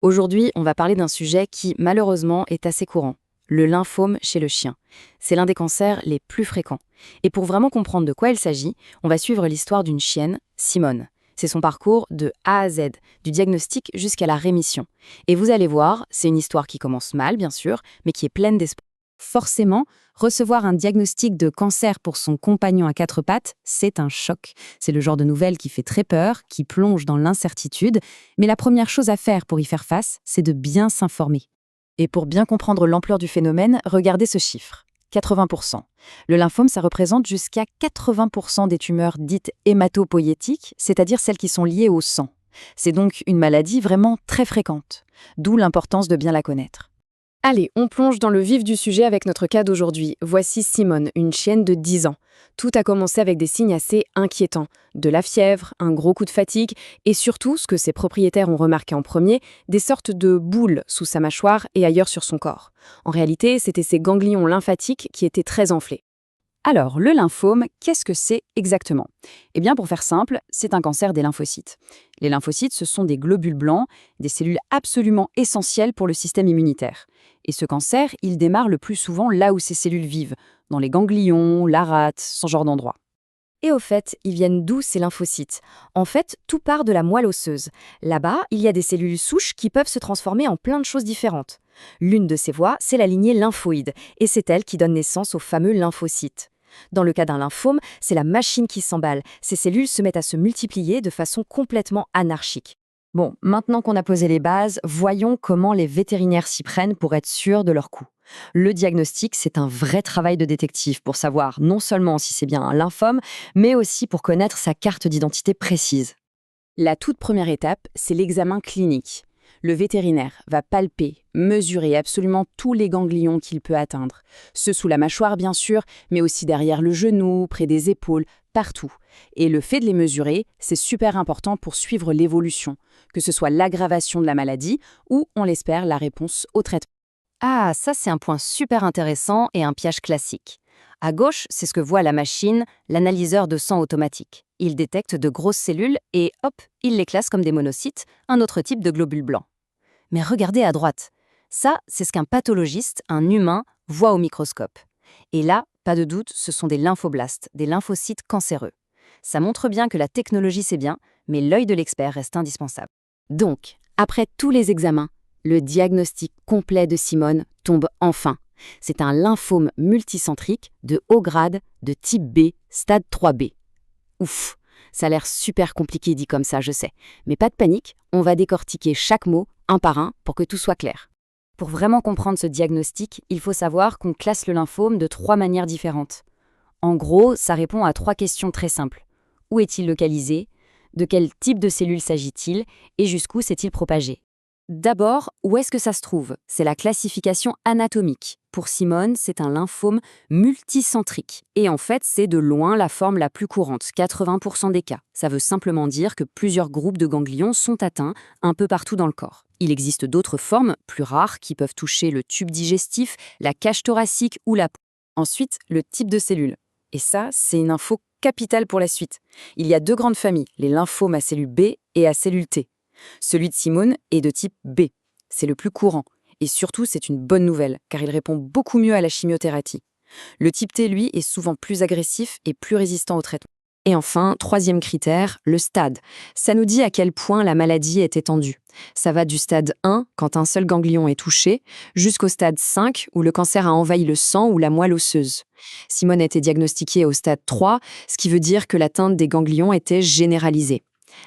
Aujourd'hui, on va parler d'un sujet qui, malheureusement, est assez courant. Le lymphome chez le chien. C'est l'un des cancers les plus fréquents. Et pour vraiment comprendre de quoi il s'agit, on va suivre l'histoire d'une chienne, Simone. C'est son parcours de A à Z, du diagnostic jusqu'à la rémission. Et vous allez voir, c'est une histoire qui commence mal, bien sûr, mais qui est pleine d'espoir. Forcément, recevoir un diagnostic de cancer pour son compagnon à quatre pattes, c'est un choc. C'est le genre de nouvelle qui fait très peur, qui plonge dans l'incertitude, mais la première chose à faire pour y faire face, c'est de bien s'informer. Et pour bien comprendre l'ampleur du phénomène, regardez ce chiffre. 80%. Le lymphome, ça représente jusqu'à 80% des tumeurs dites hématopoïétiques, c'est-à-dire celles qui sont liées au sang. C'est donc une maladie vraiment très fréquente, d'où l'importance de bien la connaître. Allez, on plonge dans le vif du sujet avec notre cas d'aujourd'hui. Voici Simone, une chienne de 10 ans. Tout a commencé avec des signes assez inquiétants. De la fièvre, un gros coup de fatigue et surtout, ce que ses propriétaires ont remarqué en premier, des sortes de boules sous sa mâchoire et ailleurs sur son corps. En réalité, c'était ses ganglions lymphatiques qui étaient très enflés. Alors, le lymphome, qu'est-ce que c'est exactement? Eh bien, pour faire simple, c'est un cancer des lymphocytes. Les lymphocytes, ce sont des globules blancs, des cellules absolument essentielles pour le système immunitaire. Et ce cancer, il démarre le plus souvent là où ces cellules vivent, dans les ganglions, la rate, ce genre d'endroit. Et au fait, ils viennent d'où ces lymphocytes? En fait, tout part de la moelle osseuse. Là-bas, il y a des cellules souches qui peuvent se transformer en plein de choses différentes. L'une de ces voies, c'est la lignée lymphoïde, et c'est elle qui donne naissance aux fameux lymphocytes. Dans le cas d'un lymphome, c'est la machine qui s'emballe. Ces cellules se mettent à se multiplier de façon complètement anarchique. Bon, maintenant qu'on a posé les bases, voyons comment les vétérinaires s'y prennent pour être sûrs de leur coup. Le diagnostic, c'est un vrai travail de détective pour savoir non seulement si c'est bien un lymphome, mais aussi pour connaître sa carte d'identité précise. La toute première étape, c'est l'examen clinique. Le vétérinaire va palper, mesurer absolument tous les ganglions qu'il peut atteindre. Ceux sous la mâchoire, bien sûr, mais aussi derrière le genou, près des épaules, partout. Et le fait de les mesurer, c'est super important pour suivre l'évolution, que ce soit l'aggravation de la maladie ou, on l'espère, la réponse au traitement. Ah, ça c'est un point super intéressant et un piège classique. À gauche, c'est ce que voit la machine, l'analyseur de sang automatique. Il détecte de grosses cellules et hop, il les classe comme des monocytes, un autre type de globules blancs. Mais regardez à droite. Ça, c'est ce qu'un pathologiste, un humain, voit au microscope. Et là, pas de doute, ce sont des lymphoblastes, des lymphocytes cancéreux. Ça montre bien que la technologie c'est bien, mais l'œil de l'expert reste indispensable. Donc, après tous les examens, le diagnostic complet de Simone tombe enfin. C'est un lymphome multicentrique de haut grade de type B, stade 3B. Ouf, ça a l'air super compliqué dit comme ça, je sais. Mais pas de panique, on va décortiquer chaque mot, un par un, pour que tout soit clair. Pour vraiment comprendre ce diagnostic, il faut savoir qu'on classe le lymphome de 3 manières différentes. En gros, ça répond à 3 questions très simples. Où est-il localisé? De quel type de cellule s'agit-il? Et jusqu'où s'est-il propagé? D'abord, où est-ce que ça se trouve? C'est la classification anatomique. Pour Simone, c'est un lymphome multicentrique. Et en fait, c'est de loin la forme la plus courante, 80% des cas. Ça veut simplement dire que plusieurs groupes de ganglions sont atteints un peu partout dans le corps. Il existe d'autres formes, plus rares, qui peuvent toucher le tube digestif, la cage thoracique ou la peau. Ensuite, le type de cellule. Et ça, c'est une info capitale pour la suite. Il y a 2 grandes familles, les lymphomes à cellule B et à cellule T. Celui de Simone est de type B. C'est le plus courant. Et surtout, c'est une bonne nouvelle, car il répond beaucoup mieux à la chimiothérapie. Le type T, lui, est souvent plus agressif et plus résistant au traitement. Et enfin, 3e critère, le stade. Ça nous dit à quel point la maladie est étendue. Ça va du stade 1, quand un seul ganglion est touché, jusqu'au stade 5, où le cancer a envahi le sang ou la moelle osseuse. Simone a été diagnostiquée au stade 3, ce qui veut dire que l'atteinte des ganglions était généralisée.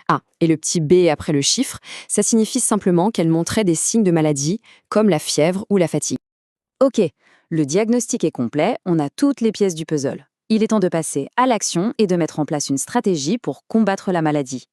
Ah, et le petit B après le chiffre, ça signifie simplement qu'elle montrait des signes de maladie, comme la fièvre ou la fatigue. Ok, le diagnostic est complet, on a toutes les pièces du puzzle. Il est temps de passer à l'action et de mettre en place une stratégie pour combattre la maladie.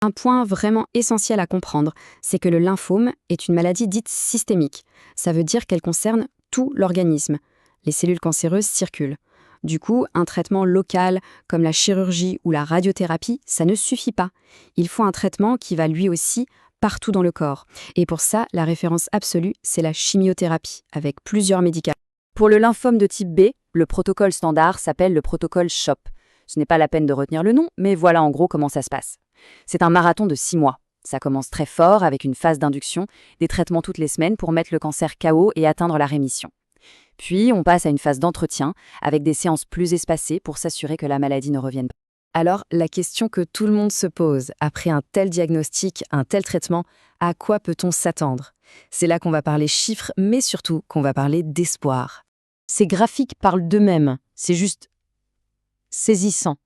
Un point vraiment essentiel à comprendre, c'est que le lymphome est une maladie dite systémique. Ça veut dire qu'elle concerne tout l'organisme. Les cellules cancéreuses circulent. Du coup, un traitement local, comme la chirurgie ou la radiothérapie, ça ne suffit pas. Il faut un traitement qui va lui aussi partout dans le corps. Et pour ça, la référence absolue, c'est la chimiothérapie, avec plusieurs médicaments. Pour le lymphome de type B, le protocole standard s'appelle le protocole CHOP. Ce n'est pas la peine de retenir le nom, mais voilà en gros comment ça se passe. C'est un marathon de 6 mois. Ça commence très fort avec une phase d'induction, des traitements toutes les semaines pour mettre le cancer KO et atteindre la rémission. Puis, on passe à une phase d'entretien, avec des séances plus espacées pour s'assurer que la maladie ne revienne pas. Alors, la question que tout le monde se pose, après un tel diagnostic, un tel traitement, à quoi peut-on s'attendre? C'est là qu'on va parler chiffres, mais surtout qu'on va parler d'espoir. Ces graphiques parlent d'eux-mêmes, c'est juste saisissant.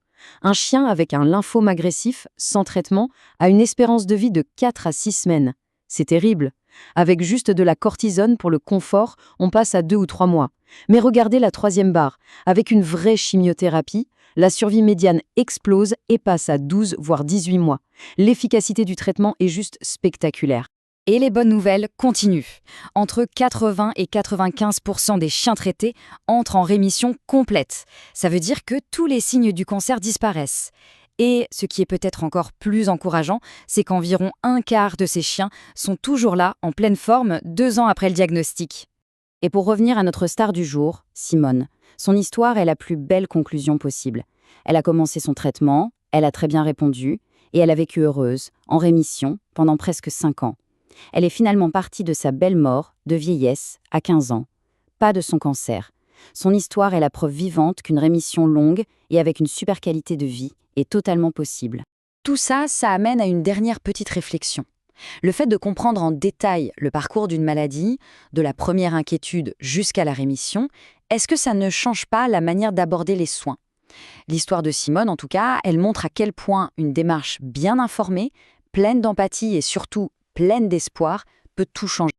Un chien avec un lymphome agressif, sans traitement, a une espérance de vie de 4 à 6 semaines. C'est terrible. Avec juste de la cortisone pour le confort, on passe à 2 ou 3 mois. Mais regardez la 3e barre. Avec une vraie chimiothérapie, la survie médiane explose et passe à 12 voire 18 mois. L'efficacité du traitement est juste spectaculaire. Et les bonnes nouvelles continuent. Entre 80 et 95% des chiens traités entrent en rémission complète. Ça veut dire que tous les signes du cancer disparaissent. Et ce qui est peut-être encore plus encourageant, c'est qu'environ un quart de ces chiens sont toujours là, en pleine forme, 2 ans après le diagnostic. Et pour revenir à notre star du jour, Simone, son histoire est la plus belle conclusion possible. Elle a commencé son traitement, elle a très bien répondu, et elle a vécu heureuse, en rémission, pendant presque 5 ans. Elle est finalement partie de sa belle mort, de vieillesse, à 15 ans. Pas de son cancer. Son histoire est la preuve vivante qu'une rémission longue et avec une super qualité de vie est totalement possible. Tout ça, ça amène à une dernière petite réflexion. Le fait de comprendre en détail le parcours d'une maladie, de la première inquiétude jusqu'à la rémission, est-ce que ça ne change pas la manière d'aborder les soins? L'histoire de Simone, en tout cas, elle montre à quel point une démarche bien informée, pleine d'empathie et surtout pleine d'espoir, peut tout changer.